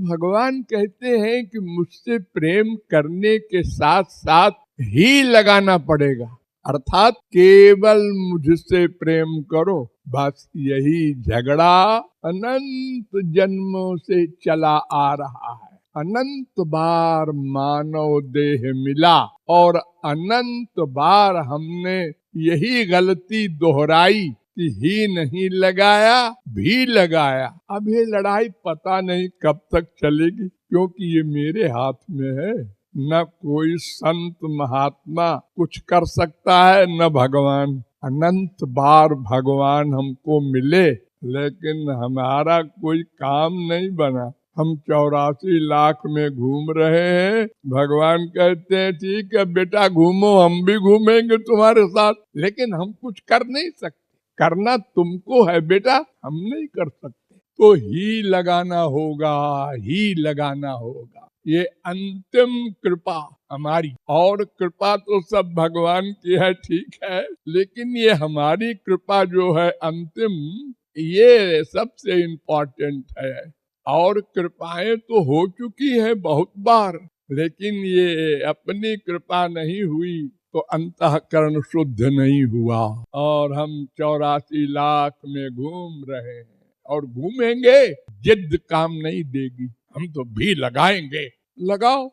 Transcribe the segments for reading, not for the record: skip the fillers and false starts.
भगवान कहते हैं कि मुझसे प्रेम करने के साथ साथ ही लगाना पड़ेगा, अर्थात केवल मुझसे प्रेम करो। बस यही झगड़ा अनंत जन्मों से चला आ रहा है। अनंत बार मानव देह मिला और अनंत बार हमने यही गलती दोहराई कि ही नहीं लगाया भी लगाया। अब ये लड़ाई पता नहीं कब तक चलेगी, क्योंकि ये मेरे हाथ में है। न कोई संत महात्मा कुछ कर सकता है, न भगवान। अनंत बार भगवान हमको मिले, लेकिन हमारा कोई काम नहीं बना। हम 84 लाख में घूम रहे हैं। भगवान कहते हैं ठीक है बेटा घूमो, हम भी घूमेंगे तुम्हारे साथ, लेकिन हम कुछ कर नहीं सकते। करना तुमको है बेटा, हम नहीं कर सकते। तो ही लगाना होगा, ही लगाना होगा। ये अंतिम कृपा हमारी, और कृपा तो सब भगवान की है, ठीक है, लेकिन ये हमारी कृपा जो है अंतिम, ये सबसे इम्पोर्टेंट है। और कृपाएं तो हो चुकी है बहुत बार, लेकिन ये अपनी कृपा नहीं हुई तो अंतःकरण शुद्ध नहीं हुआ। और हम 84 लाख में घूम रहे हैं और घूमेंगे। जिद काम नहीं देगी, हम तो भी लगाएंगे। लगाओ,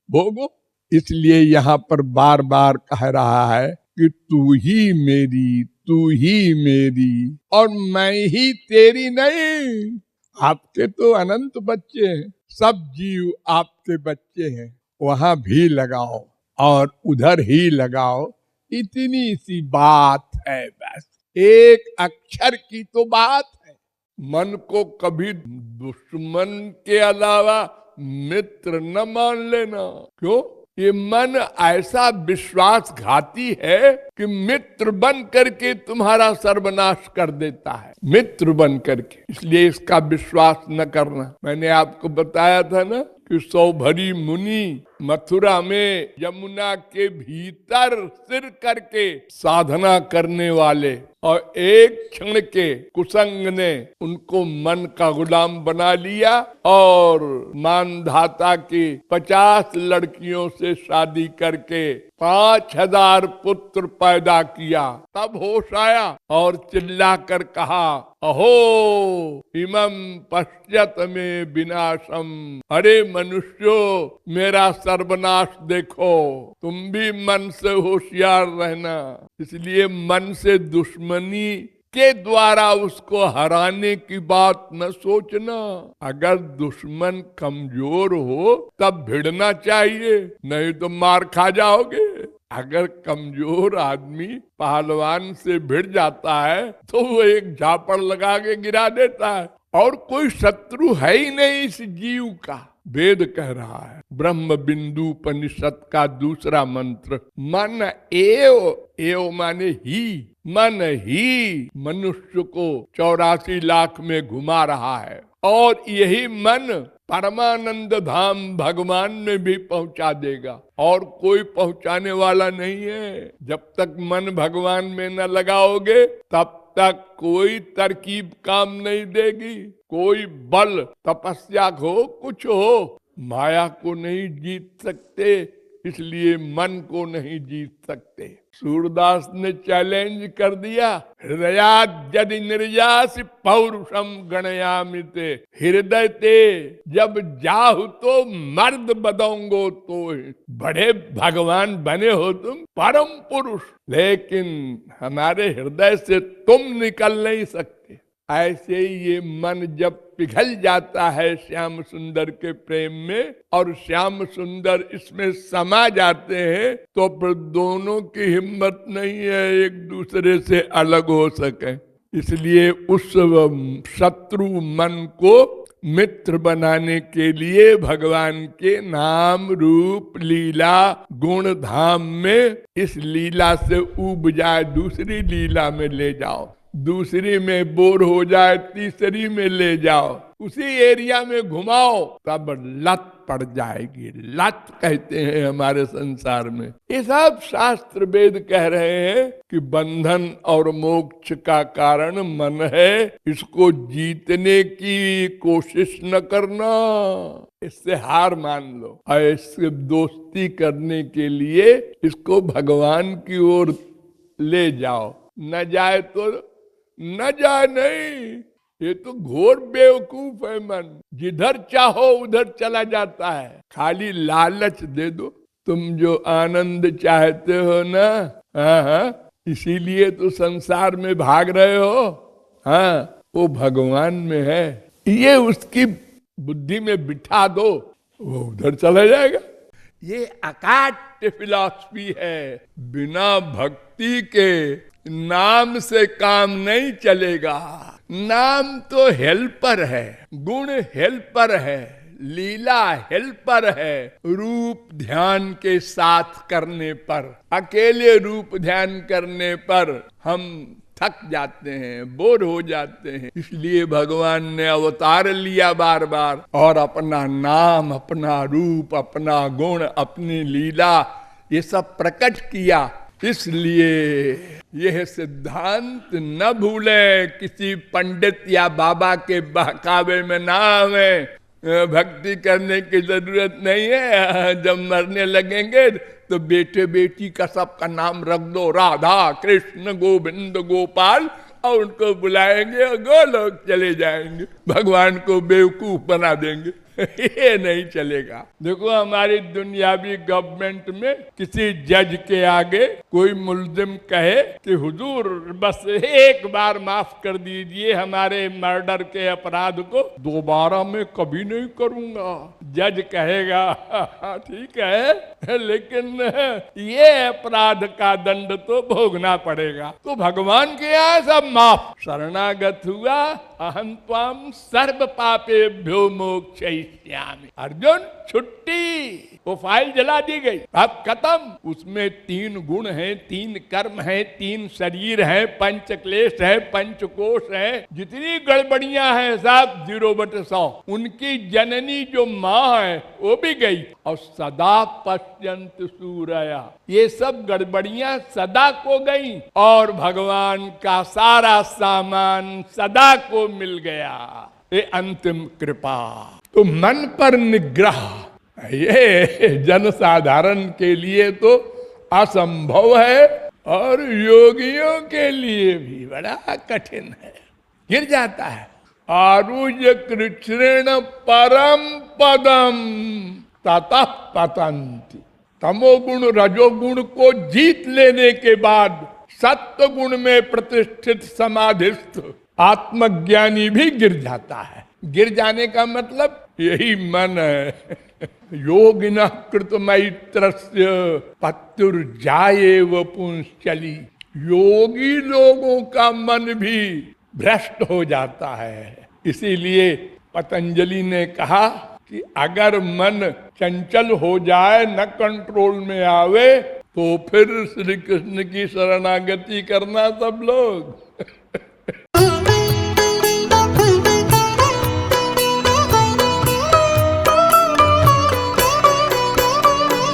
भोगो। इसलिए यहाँ पर बार बार कह रहा है कि तू ही मेरी, तू ही मेरी और मैं ही तेरी नहीं। आपके तो अनंत बच्चे हैं, सब जीव आपके बच्चे हैं। वहां भी लगाओ और उधर ही लगाओ, इतनी सी बात है। बस एक अक्षर की तो बात है। मन को कभी दुश्मन के अलावा मित्र न मान लेना। क्यों? ये मन ऐसा विश्वासघाती है कि मित्र बन करके तुम्हारा सर्वनाश कर देता है, मित्र बन करके। इसलिए इसका विश्वास न करना। मैंने आपको बताया था ना कि सौभरी मुनि मथुरा में यमुना के भीतर सिर करके साधना करने वाले, और एक क्षण के कुसंग ने उनको मन का गुलाम बना लिया और मानधाता की 50 लड़कियों से शादी करके 5000 पुत्र पैदा किया। तब होश आया और चिल्ला कर कहा, अहो इमं पश्यत में विनाशम। अरे मनुष्यो, मेरा सर्वनाश देखो। तुम भी मन से होशियार रहना। इसलिए मन से दुश्मनी के द्वारा उसको हराने की बात न सोचना। अगर दुश्मन कमजोर हो तब भिड़ना चाहिए, नहीं तो मार खा जाओगे। अगर कमजोर आदमी पहलवान से भिड़ जाता है तो वो एक झापड़ लगा के गिरा देता है, और कोई शत्रु है ही नहीं इस जीव का। वेद कह रहा है, ब्रह्म बिंदु उपनिषद का दूसरा मंत्र, मन एव माने ही, मन ही मनुष्य को 84 लाख में घुमा रहा है। और यही मन परमानंद धाम भगवान में भी पहुंचा देगा, और कोई पहुंचाने वाला नहीं है। जब तक मन भगवान में न लगाओगे तब तक कोई तरकीब काम नहीं देगी। कोई बल, तपस्या हो, कुछ हो, माया को नहीं जीत सकते, इसलिए मन को नहीं जीत सकते। सूरदास ने चैलेंज कर दिया, हृदयात् यदि निर्यासि पौरुषम गणयामिते। हृदय ते जब जाहु तो मर्द बदोंगो तो। बड़े भगवान बने हो तुम, परम पुरुष, लेकिन हमारे हृदय से तुम निकल नहीं सकते। ऐसे ही ये मन जब पिघल जाता है श्याम सुंदर के प्रेम में, और श्याम सुंदर इसमें समा जाते हैं, तो फिर दोनों की हिम्मत नहीं है एक दूसरे से अलग हो सके। इसलिए उस शत्रु मन को मित्र बनाने के लिए भगवान के नाम रूप लीला गुण धाम में, इस लीला से ऊब जाए दूसरी लीला में ले जाओ। दूसरी में बोर हो जाए, तीसरी में ले जाओ, उसी एरिया में घुमाओ, तब लत पड़ जाएगी। लत कहते हैं हमारे संसार में। ये सब शास्त्र वेद कह रहे हैं कि बंधन और मोक्ष का कारण मन है, इसको जीतने की कोशिश न करना, इससे हार मान लो। और इससे दोस्ती करने के लिए इसको भगवान की ओर ले जाओ। न जाए तो न जाए नहीं, ये तो घोर बेवकूफ है मन, जिधर चाहो उधर चला जाता है। खाली लालच दे दो, तुम जो आनंद चाहते हो ना, हाँ, इसीलिए तो संसार में भाग रहे हो, हाँ, वो भगवान में है। ये उसकी बुद्धि में बिठा दो, वो उधर चला जाएगा। ये अकाट्य फिलॉसफी है। बिना भक्ति के नाम से काम नहीं चलेगा। नाम तो हेल्पर है, गुण हेल्पर है, लीला हेल्पर है। रूप ध्यान के साथ करने पर, अकेले रूप ध्यान करने पर हम थक जाते हैं, बोर हो जाते हैं। इसलिए भगवान ने अवतार लिया बार बार, और अपना नाम, अपना रूप, अपना गुण, अपनी लीला, ये सब प्रकट किया। इसलिए यह सिद्धांत न भूलें, किसी पंडित या बाबा के बहकावे में ना आवे। भक्ति करने की जरूरत नहीं है। जब मरने लगेंगे तो बेटे बेटी का सबका नाम रख दो, राधा कृष्ण गोविंद गोपाल, और उनको बुलाएंगे और गोलोक चले जाएंगे, भगवान को बेवकूफ बना देंगे। ये नहीं चलेगा। देखो हमारी दुनियावी गवर्नमेंट में किसी जज के आगे कोई मुल्जिम कहे कि हुजूर बस एक बार माफ कर दीजिए हमारे मर्डर के अपराध को, दोबारा मैं कभी नहीं करूंगा। जज कहेगा ठीक है, लेकिन ये अपराध का दंड तो भोगना पड़ेगा। तो भगवान के यहाँ सब माफ। शरणागत हुआ, अहं त्वाम सर्व पापेभ्यो मोक्षयिष्यामि। अर्जुन छुट्टी, वो फाइल जला दी गई, अब खत्म। उसमें 3 गुण हैं, 3 कर्म हैं, 3 शरीर हैं, 5 क्लेश है, 5 कोश है, जितनी गड़बड़ियां हैं सब 0/100। उनकी जननी जो माँ है वो भी गई, और सदा पश्यन्त सूरया, ये सब गड़बड़ियां सदा को गई, और भगवान का सारा सामान सदा को मिल गया। ये अंतिम कृपा। तो मन पर निग्रह, ये जनसाधारण के लिए तो असंभव है, और योगियों के लिए भी बड़ा कठिन है, गिर जाता है। आरुज कृष्ण परम पदम ततः पतंति। तमोगुण रजोगुण को जीत लेने के बाद सत्व गुण में प्रतिष्ठित समाधिस्थ आत्मज्ञानी भी गिर जाता है। गिर जाने का मतलब यही मन है। योगिनः कृतमैत्रस्य पत्युर्जायेव पुंश्चली। योगी लोगों का मन भी भ्रष्ट हो जाता है। इसीलिए पतंजलि ने कहा कि अगर मन चंचल हो जाए, न कंट्रोल में आवे, तो फिर श्री कृष्ण की शरणागति करना सब लोग।